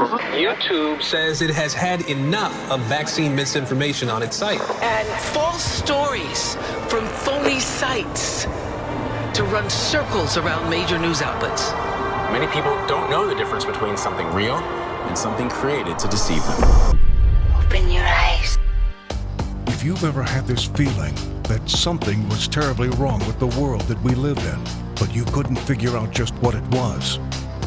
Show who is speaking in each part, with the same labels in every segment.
Speaker 1: YouTube says it has had enough of vaccine misinformation on its site.
Speaker 2: And false stories from phony sites to run circles around major news outlets.
Speaker 3: Many people don't know the difference between something real and something created to deceive them.
Speaker 4: Open your eyes.
Speaker 5: If you've ever had this feeling that something was terribly wrong with the world that we live in, but you couldn't figure out just what it was,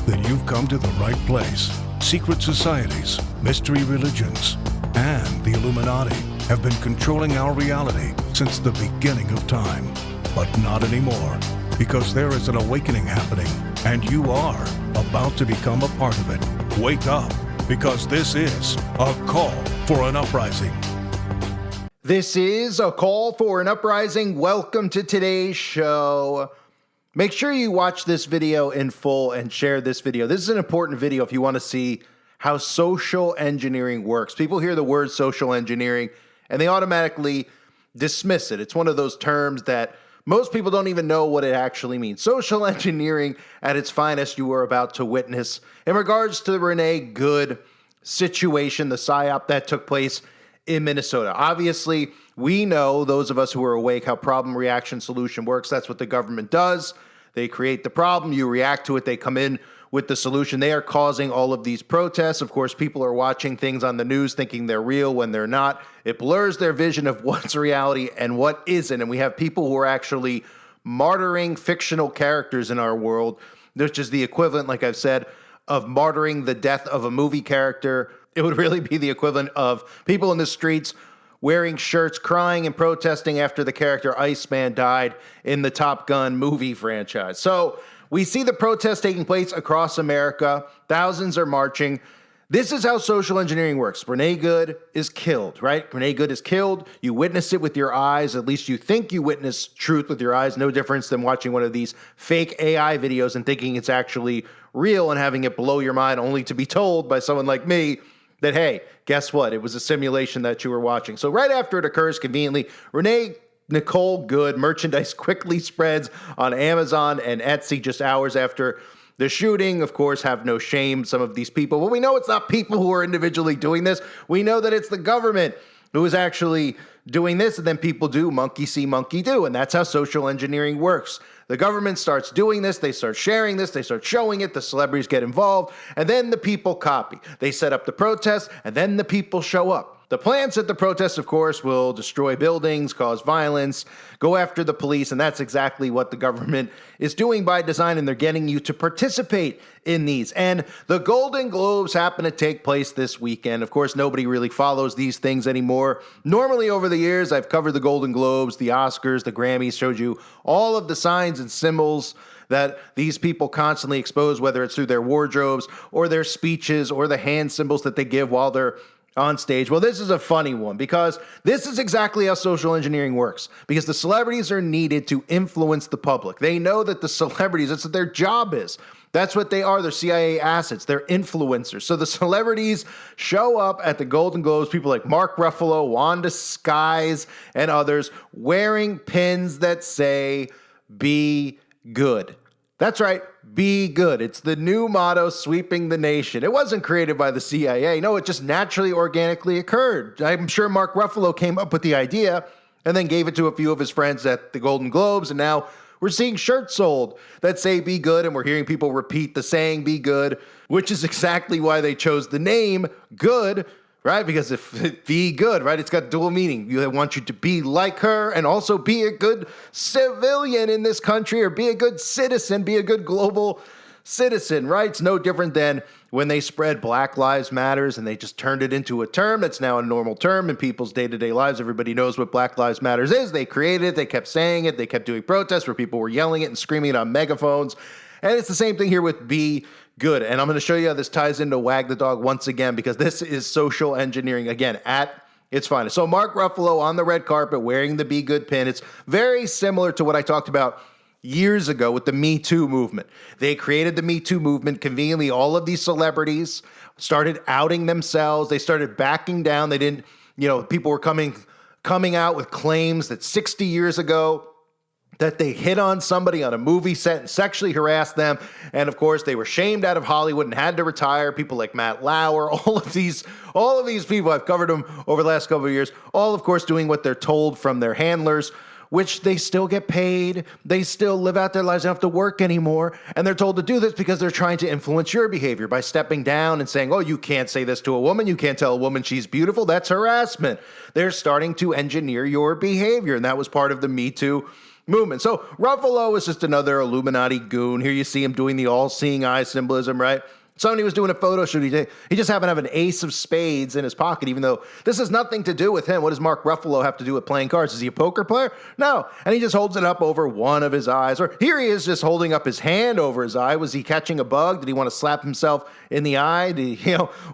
Speaker 5: then you've come to the right place. Secret societies, mystery religions, and the Illuminati have been controlling our reality since the beginning of time. But not anymore, because there is an awakening happening, and you are about to become a part of it. Wake up, because this is a call for an uprising.
Speaker 6: This is a call for an uprising. Welcome to today's show. Make sure you watch this video in full and share this video. This is an important video if you want to see how social engineering works. People hear the word social engineering and they automatically dismiss it. It's one of those terms that most people don't even know what it actually means. Social engineering at its finest you are about to witness in regards to the Renee Good situation, the PSYOP that took place in Minnesota. Obviously, we know, those of us who are awake, how problem reaction solution works. That's what the government does. They create the problem, you react to it, they come in with the solution. They are causing all of these protests. Of course, people are watching things on the news thinking they're real when they're not. It blurs their vision of what's reality and what isn't. And we have people who are actually martyring fictional characters in our world, which is the equivalent, like I've said, of martyring the death of a movie character. It would really be the equivalent of people in the streets wearing shirts, crying and protesting after the character Iceman died in the Top Gun movie franchise. So we see the protests taking place across America. Thousands are marching. This is how social engineering works. Renee Good is killed, right? Renee Good is killed. You witness it with your eyes. At least you think you witness truth with your eyes. No difference than watching one of these fake AI videos and thinking it's actually real and having it blow your mind, only to be told by someone like me that, hey, guess what? It was a simulation that you were watching. So right after it occurs, conveniently, Renee Nicole Good merchandise quickly spreads on Amazon and Etsy just hours after the shooting. Of course, have no shame, some of these people. But we know it's not people who are individually doing this. We know that it's the government who is actually doing this, and then people do monkey see, monkey do. And that's how social engineering works. The government starts doing this, they start sharing this, they start showing it, the celebrities get involved, and then the people copy. They set up the protests, and then the people show up. The plans at the protests, of course, will destroy buildings, cause violence, go after the police, and that's exactly what the government is doing by design, and they're getting you to participate in these. And the Golden Globes happen to take place this weekend. Of course, nobody really follows these things anymore. Normally, over the years, I've covered the Golden Globes, the Oscars, the Grammys, showed you all of the signs and symbols that these people constantly expose, whether it's through their wardrobes or their speeches or the hand symbols that they give while they're on stage. Well, this is a funny one because this is exactly how social engineering works, because the celebrities are needed to influence the public. They know that the celebrities, that's what their job is. That's what they are. They're CIA assets. They're influencers. So the celebrities show up at the Golden Globes, people like Mark Ruffalo, Wanda Skies, and others wearing pins that say, "Be good." That's right, be good. It's the new motto sweeping the nation. It wasn't created by the CIA. No, it just naturally, organically occurred. I'm sure Mark Ruffalo came up with the idea and then gave it to a few of his friends at the Golden Globes, and now we're seeing shirts sold that say be good, and we're hearing people repeat the saying be good, which is exactly why they chose the name Good, right? Because if be good, right? It's got dual meaning. You want you to be like her and also be a good civilian in this country, or be a good citizen, be a good global citizen, right? It's no different than when they spread Black Lives Matters and they just turned it into a term that's now a normal term in people's day-to-day lives. Everybody knows what Black Lives Matters is. They created it. They kept saying it. They kept doing protests where people were yelling it and screaming it on megaphones. And it's the same thing here with be good. And I'm going to show you how this ties into Wag the Dog once again, because this is social engineering, again, at its finest. So Mark Ruffalo on the red carpet wearing the Be Good pin. It's very similar to what I talked about years ago with the Me Too movement. They created the Me Too movement. Conveniently, all of these celebrities started outing themselves. They started backing down. They didn't, people were coming out with claims that 60 years ago, that they hit on somebody on a movie set and sexually harassed them. And of course, they were shamed out of Hollywood and had to retire. People like Matt Lauer, all of these people, I've covered them over the last couple of years, all of course doing what they're told from their handlers, which they still get paid. They still live out their lives, they don't have to work anymore. And they're told to do this because they're trying to influence your behavior by stepping down and saying, oh, you can't say this to a woman. You can't tell a woman she's beautiful. That's harassment. They're starting to engineer your behavior. And that was part of the Me Too movement. So Ruffalo is just another Illuminati goon. Here you see him doing the all-seeing eye symbolism, right? Somebody was doing a photo shoot. He just happened to have an ace of spades in his pocket, even though this has nothing to do with him. What does Mark Ruffalo have to do with playing cards? Is he a poker player? No. And he just holds it up over one of his eyes. Or here he is just holding up his hand over his eye. Was he catching a bug? Did he want to slap himself in the eye?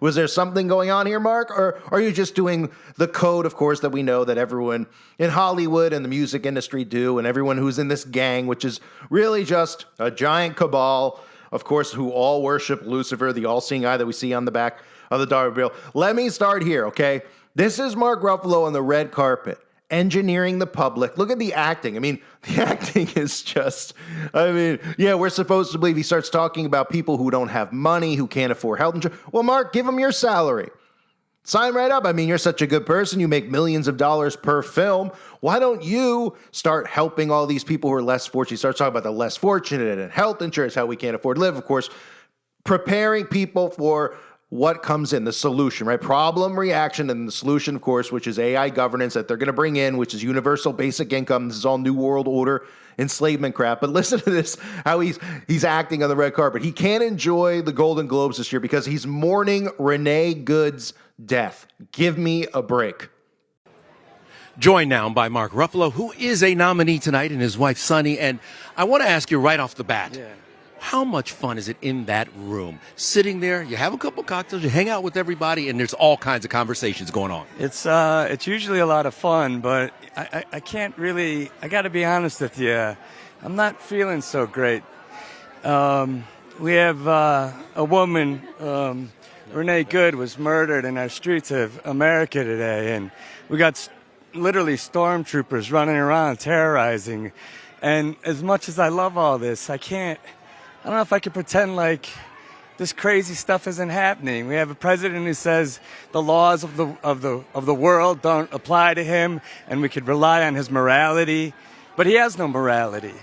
Speaker 6: Was there something going on here, Mark? Or are you just doing the code, of course, that we know that everyone in Hollywood and the music industry do, and everyone who's in this gang, which is really just a giant cabal, of course, who all worship Lucifer, the all-seeing eye that we see on the back of the dollar bill. Let me start here, okay? This is Mark Ruffalo on the red carpet, engineering the public. Look at the acting. I mean, the acting is just, yeah, we're supposed to believe he starts talking about people who don't have money, who can't afford health insurance. Well, Mark, give him your salary. Sign right up. I mean, you're such a good person. You make millions of dollars per film. Why don't you start helping all these people who are less fortunate? Start talking about the less fortunate and health insurance, how we can't afford to live. Of course, preparing people for what comes in, the solution, right? Problem, reaction, and the solution, of course, which is AI governance that they're going to bring in, which is universal basic income. This is all New World Order enslavement crap. But listen to this, how he's acting on the red carpet. He can't enjoy the Golden Globes this year because he's mourning Renee Good's death. Give me a break.
Speaker 7: Joined now by Mark Ruffalo, who is a nominee tonight, and his wife, Sunny. And I want to ask you right off the bat, how much fun is it in that room? Sitting there, you have a couple cocktails, you hang out with everybody, and there's all kinds of conversations going on.
Speaker 8: It's usually a lot of fun, but I can't really, I got to be honest with you, I'm not feeling so great. We have a woman, Renee Good, was murdered in our streets of America today, and we got literally stormtroopers running around terrorizing. And as much as I love all this, I don't know if I can pretend like this crazy stuff isn't happening. We have a president who says the laws of the world don't apply to him, and we could rely on his morality, but he has no morality.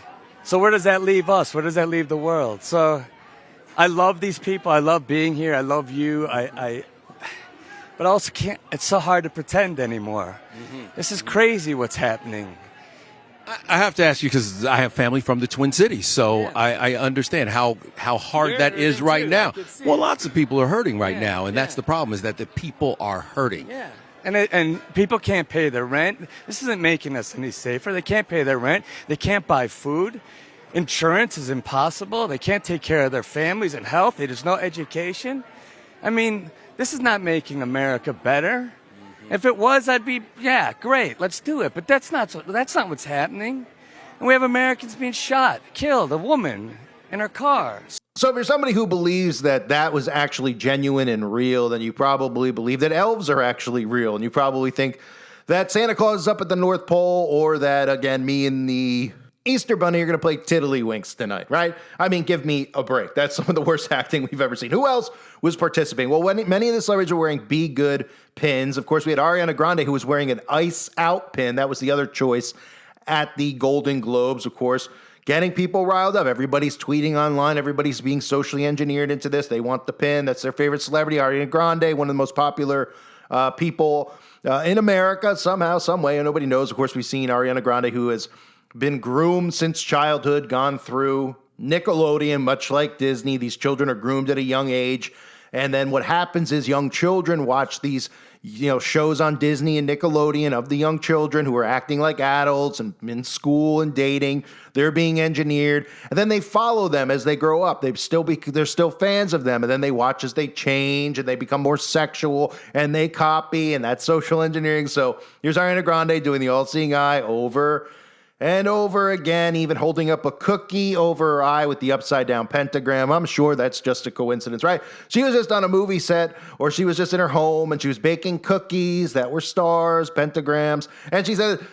Speaker 8: So where does that leave us? Where does that leave the world? So I love these people. I love being here. I love you. But I also can't. It's so hard to pretend anymore. This is crazy what's happening.
Speaker 7: I have to ask you because I have family from the Twin Cities, so I understand how hard that is right now. Well, lots of people are hurting right now, and that's the problem, is that the people are hurting.
Speaker 8: Yeah. And people can't pay their rent. This isn't making us any safer. They can't pay their rent. They can't buy food. Insurance is impossible. They can't take care of their families and health. There's no education. I mean, this is not making America better. If it was, I'd be, yeah, great, let's do it. But that's not what's happening. And we have Americans being shot, killed, a woman in her car.
Speaker 6: So if you're somebody who believes that was actually genuine and real, then you probably believe that elves are actually real. And you probably think that Santa Claus is up at the North Pole, or that, again, me and the Easter Bunny are going to play tiddlywinks tonight, right? I mean, give me a break. That's some of the worst acting we've ever seen. Who else was participating? Well, many of the celebrities were wearing Be Good pins. Of course, we had Ariana Grande, who was wearing an Ice Out pin. That was the other choice at the Golden Globes, of course, getting people riled up. Everybody's tweeting online. Everybody's being socially engineered into this. They want the pin. That's their favorite celebrity, Ariana Grande, one of the most popular people in America somehow, some way. And nobody knows. Of course, we've seen Ariana Grande, who has been groomed since childhood, gone through Nickelodeon, much like Disney. These children are groomed at a young age. And then what happens is young children watch these, shows on Disney and Nickelodeon of the young children who are acting like adults and in school and dating. They're being engineered. And then they follow them as they grow up. They're still fans of them. And then they watch as they change and they become more sexual and they copy, and that's social engineering. So here's Ariana Grande doing the all-seeing eye over and over again, even holding up a cookie over her eye with the upside down pentagram. I'm sure that's just a coincidence, right? She was just on a movie set, or she was just in her home and she was baking cookies that were stars, pentagrams. And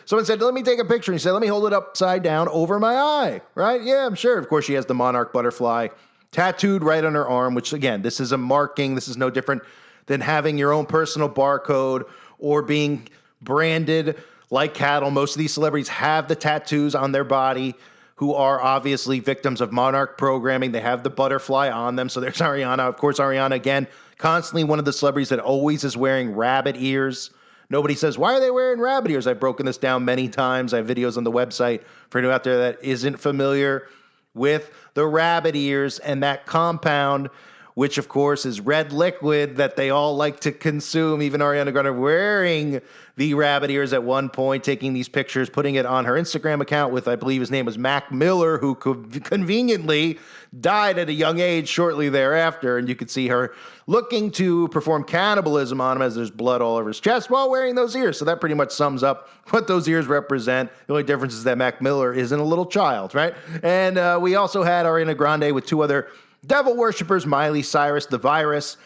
Speaker 6: someone said, let me take a picture. And she said, let me hold it upside down over my eye, right? Yeah, I'm sure. Of course, she has the monarch butterfly tattooed right on her arm, which again, this is a marking. This is no different than having your own personal barcode or being branded like cattle. Most of these celebrities have the tattoos on their body who are obviously victims of monarch programming. They have the butterfly on them. So there's Ariana. Of course, Ariana, again, constantly one of the celebrities that always is wearing rabbit ears. Nobody says, why are they wearing rabbit ears? I've broken this down many times. I have videos on the website for anyone out there that isn't familiar with the rabbit ears and that compound, which of course is red liquid that they all like to consume. Even Ariana Grande wearing the rabbit ears at one point, taking these pictures, putting it on her Instagram account with, I believe his name was Mac Miller, who conveniently died at a young age shortly thereafter. And you could see her looking to perform cannibalism on him as there's blood all over his chest while wearing those ears. So that pretty much sums up what those ears represent. The only difference is that Mac Miller isn't a little child, right? And we also had Ariana Grande with two other devil worshippers, Miley Cyrus, the Virus,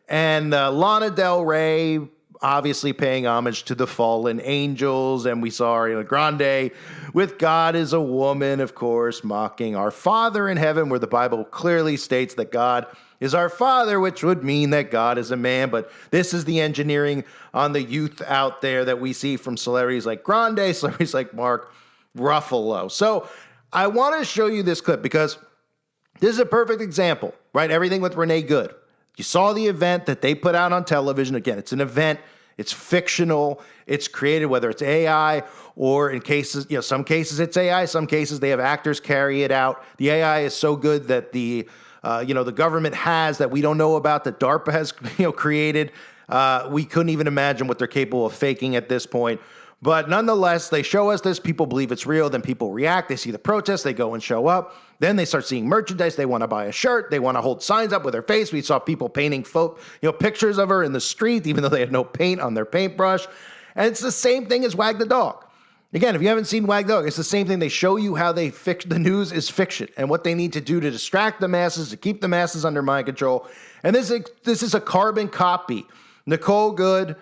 Speaker 6: and Lana Del Rey, obviously paying homage to the fallen angels. And we saw Ariana Grande with God is a Woman, of course, mocking our Father in heaven, where the Bible clearly states that God is our Father, which would mean that God is a man. But this is the engineering on the youth out there that we see from celebrities like Grande, celebrities like Mark Ruffalo. So I want to show you this clip because this is a perfect example, right? Everything with Renee Good. You saw the event that they put out on television. Again, it's an event. It's fictional. It's created, whether it's AI or in cases, some cases it's AI. Some cases they have actors carry it out. The AI is so good that the government has that we don't know about, that DARPA has, created. We couldn't even imagine what they're capable of faking at this point. But nonetheless, they show us this. People believe it's real. Then people react. They see the protests. They go and show up. Then they start seeing merchandise. They want to buy a shirt. They want to hold signs up with her face. We saw people painting pictures of her in the street, even though they had no paint on their paintbrush. And it's the same thing as Wag the Dog. Again, if you haven't seen Wag the Dog, it's the same thing. They show you how the news is fiction and what they need to do to distract the masses, to keep the masses under mind control. And this is a carbon copy. Renee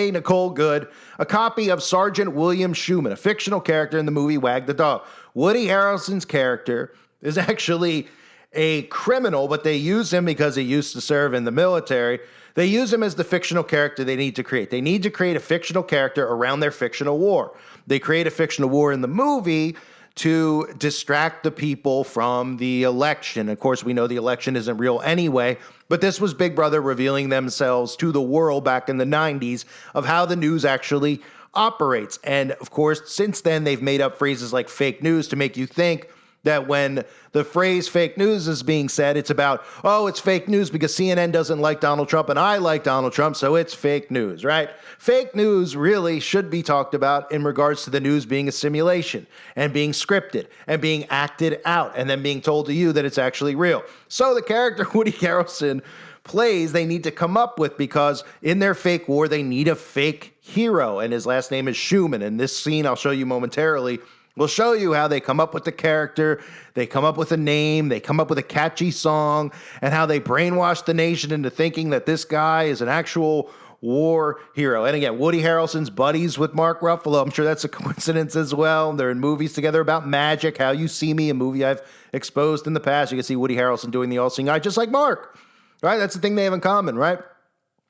Speaker 6: Nicole Good, a copy of Sergeant William Schumann, a fictional character in the movie Wag the Dog. Woody Harrelson's character is actually a criminal, but they use him because he used to serve in the military. They use him as the fictional character they need to create. They need to create a fictional character around their fictional war. They create a fictional war in the movie to distract the people from the election. Of course, we know the election isn't real anyway, but this was Big Brother revealing themselves to the world back in the 90s of how the news actually operates. And of course, since then, they've made up phrases like fake news to make you think that when the phrase fake news is being said, it's about, oh, it's fake news because CNN doesn't like Donald Trump and I like Donald Trump, so it's fake news, right? Fake news really should be talked about in regards to the news being a simulation and being scripted and being acted out and then being told to you that it's actually real. So the character Woody Harrelson plays, they need to come up with, because in their fake war, they need a fake hero, and his last name is Schumann. And this scene I'll show you momentarily will show you how they come up with the character, they come up with a name, they come up with a catchy song, and how they brainwash the nation into thinking that this guy is an actual war hero. And again, Woody Harrelson's buddies with Mark Ruffalo. I'm sure that's a coincidence as well. They're in movies together about magic, How You See Me, a movie I've exposed in the past. You can see Woody Harrelson doing the all-seeing eye just like Mark, right? That's the thing they have in common, right?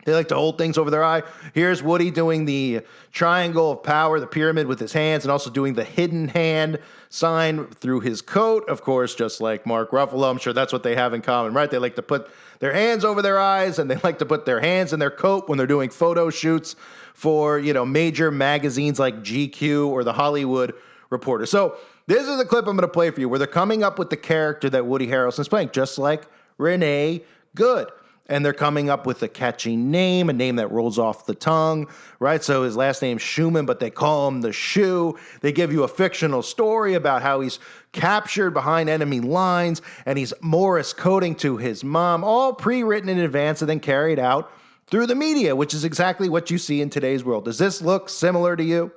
Speaker 6: They like to hold things over their eye. Here's Woody doing the triangle of power, the pyramid with his hands, and also doing the hidden hand sign through his coat. Of course, just like Mark Ruffalo, I'm sure that's what they have in common, right? They like to put their hands over their eyes, and they like to put their hands in their coat when they're doing photo shoots for, major magazines like GQ or The Hollywood Reporter. So this is the clip I'm going to play for you where they're coming up with the character that Woody Harrelson's playing, just like Renee Good. And they're coming up with a catchy name, a name that rolls off the tongue, right? So his last name's Schumann, but they call him the Shoe. They give you a fictional story about how he's captured behind enemy lines and he's Morse coding to his mom, all pre-written in advance and then carried out through the media, which is exactly what you see in today's world. Does this look similar to you?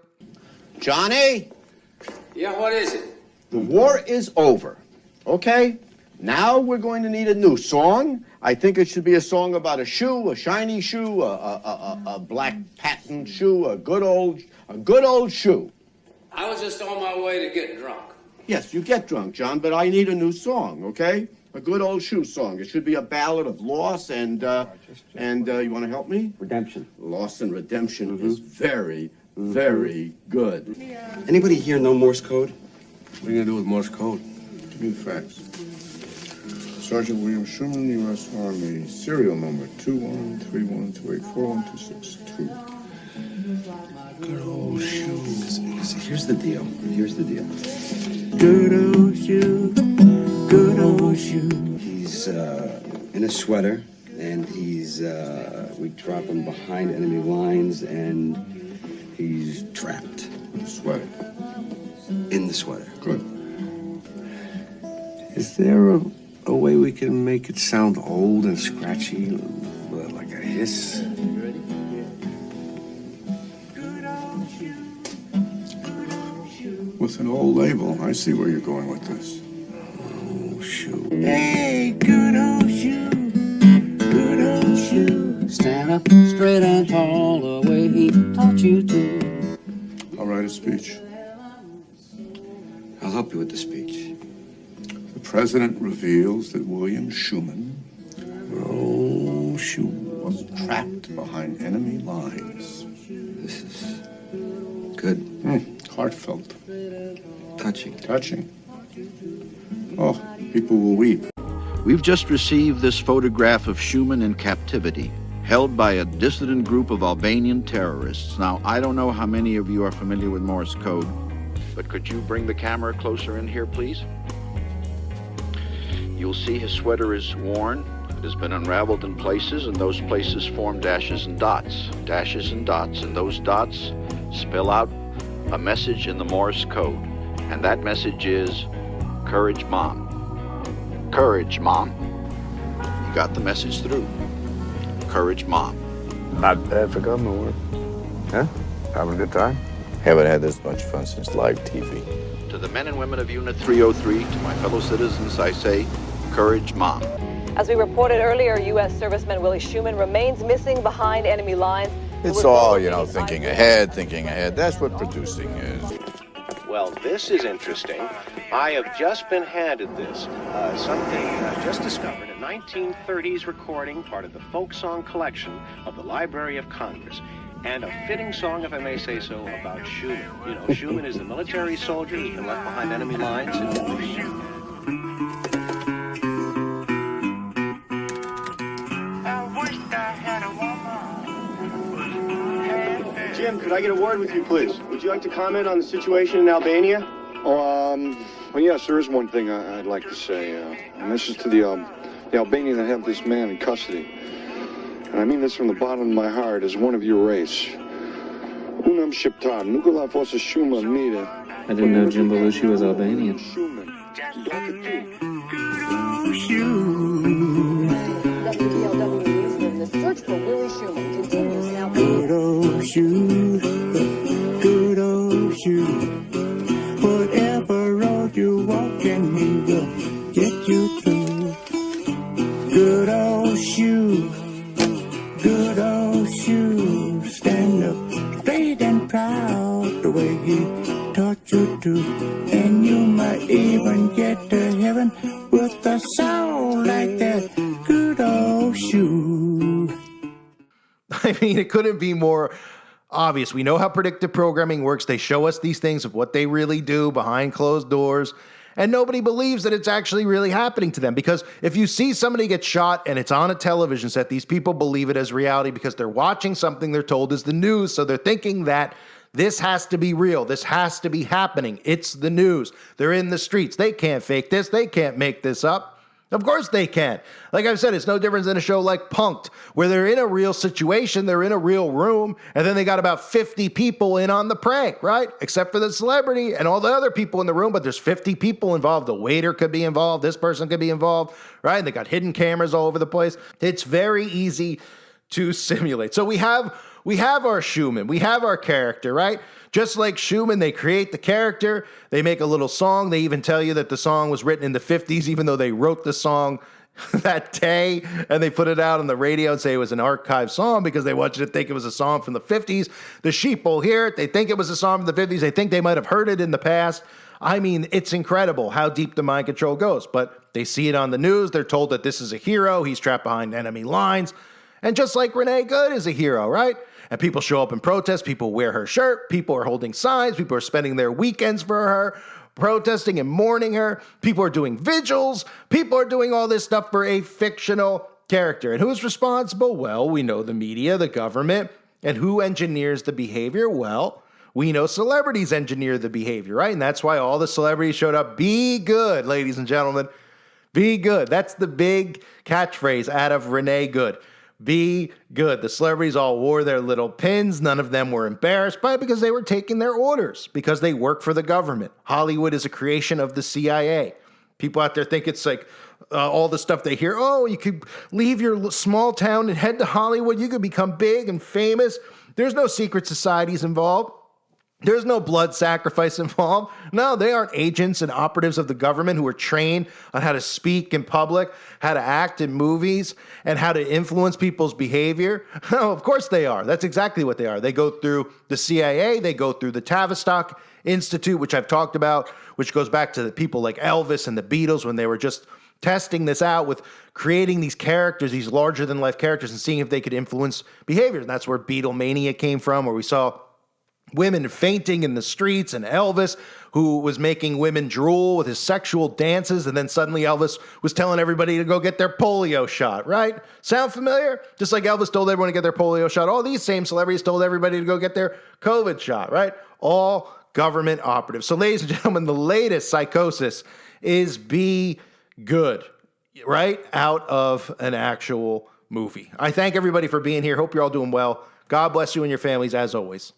Speaker 9: Johnny, Yeah, what is it?
Speaker 10: The war is over, okay? Now we're going to need a new song. I think it should be a song about a shoe, a shiny shoe, a black patent shoe, a good old shoe.
Speaker 9: I was just on my way to get drunk.
Speaker 10: Yes, you get drunk, John, but I need a new song, okay? A good old shoe song. It should be a ballad of loss and you want to help me?
Speaker 11: Redemption.
Speaker 10: Loss and redemption is very, very good.
Speaker 11: Anybody here know Morse code?
Speaker 12: What are you going to do with Morse code? Give me the facts. Sergeant William Schuman, U.S. Army, serial number 2131284126.
Speaker 11: Good old shoe. Here's the deal.
Speaker 13: Good old shoe. Good old shoe.
Speaker 11: He's in a sweater, and we drop him behind enemy lines, and he's trapped.
Speaker 12: Sweater.
Speaker 11: In the sweater.
Speaker 12: Good.
Speaker 11: Is there a way we can make it sound old and scratchy, like a hiss?
Speaker 12: With an old label, I see where you're going with this.
Speaker 11: Oh, shoot.
Speaker 13: Hey, good old shoe. Good old shoe.
Speaker 14: Stand up straight and tall the way he taught you to.
Speaker 12: I'll write a speech.
Speaker 11: I'll help you with the speech.
Speaker 12: The president reveals that William Schuman, was trapped behind enemy lines.
Speaker 11: This is good.
Speaker 12: Heartfelt.
Speaker 11: Touching.
Speaker 12: Oh, people will weep.
Speaker 15: We've just received this photograph of Schuman in captivity, held by a dissident group of Albanian terrorists. Now, I don't know how many of you are familiar with Morse code, but could you bring the camera closer in here, please? You'll see his sweater is worn. It has been unraveled in places, and those places form dashes and dots. Dashes and dots, and those dots spell out a message in the Morse code. And that message is, courage, Mom. Courage, Mom. You got the message through. Courage, Mom.
Speaker 16: Not bad for government work. Huh? Having a good time? Haven't had this much fun since live TV.
Speaker 15: To the men and women of Unit 303, to my fellow citizens, I say, courage, Mom.
Speaker 17: As we reported earlier, U.S. serviceman Willie Schuman remains missing behind enemy lines.
Speaker 16: It's all, thinking ahead. That's what producing is.
Speaker 18: Well, this is interesting. I have just been handed this. Something just discovered, a 1930s recording, part of the folk song collection of the Library of Congress. And a fitting song, if I may say so, about Schuman. Schuman is the military soldier who's been left behind enemy lines.
Speaker 10: Jim, could I get a word with you, please? Would you like to comment on the situation in Albania?
Speaker 12: Well, yes, there is one thing I'd like to say, and this is to the Albanian that have this man in custody. And I mean this from the bottom of my heart as one of your race. Unam Shqiptar, nuk la fosse shumë mire.
Speaker 19: I didn't know Jim Belushi was Albanian.
Speaker 17: The search for Willie Schuman continues in Albania.
Speaker 13: Good old shoe. Good old shoe. Whatever road you walk in, he will get you through. Good old shoe. Good old shoe. Stand up straight and proud the way he taught you to. And you might even get to heaven with a soul like that. Good old shoe.
Speaker 6: I mean, it couldn't be more obvious. We know how predictive programming works. They show us these things of what they really do behind closed doors, and nobody believes that it's actually really happening to them. Because if you see somebody get shot and it's on a television set, these people believe it as reality because they're watching something they're told is the news. So they're thinking that this has to be real. This has to be happening. It's the news. They're in the streets. They can't fake this. They can't make this up. Of course they can. Like I've said, it's no different than a show like Punk'd, where they're in a real situation, they're in a real room, and then they got about 50 people in on the prank, right? Except for the celebrity and all the other people in the room, but there's 50 people involved. The waiter could be involved. This person could be involved, right? And they got hidden cameras all over the place. It's very easy to simulate. So we have we have our Schumann, we have our character, right? Just like Schumann, they create the character, they make a little song, they even tell you that the song was written in the 50s, even though they wrote the song that day, and they put it out on the radio and say it was an archived song because they want you to think it was a song from the 50s. The sheep will hear it, they think it was a song from the 50s, they think they might have heard it in the past. I mean, it's incredible how deep the mind control goes, but they see it on the news, they're told that this is a hero, he's trapped behind enemy lines, and just like Renee Good is a hero, right? And people show up and protest, people wear her shirt, people are holding signs, people are spending their weekends for her, protesting and mourning her, people are doing vigils, people are doing all this stuff for a fictional character. And who's responsible? Well, we know the media, the government. And who engineers the behavior? Well, we know celebrities engineer the behavior, right? And that's why all the celebrities showed up. Be good, ladies and gentlemen. Be good. That's the big catchphrase out of Renee Good. Be good. The celebrities all wore their little pins. None of them were embarrassed by it because they were taking their orders, because they work for the government. Hollywood is a creation of the CIA. People out there think it's like all the stuff they hear. Oh, you could leave your small town and head to Hollywood. You could become big and famous. There's no secret societies involved. There's no blood sacrifice involved. No, they aren't agents and operatives of the government who are trained on how to speak in public, how to act in movies, and how to influence people's behavior. No, of course they are. That's exactly what they are. They go through the CIA, they go through the Tavistock Institute, which I've talked about, which goes back to the people like Elvis and the Beatles when they were just testing this out with creating these characters, these larger-than-life characters, and seeing if they could influence behavior. And that's where Beatlemania came from, where we saw women fainting in the streets, and Elvis, who was making women drool with his sexual dances, and then suddenly Elvis was telling everybody to go get their polio shot, right? Sound familiar? Just like Elvis told everyone to get their polio shot, all these same celebrities told everybody to go get their COVID shot, right? All government operatives. So ladies and gentlemen, the latest psychosis is Be Good, right? Out of an actual movie. I thank everybody for being here. Hope you're all doing well. God bless you and your families as always.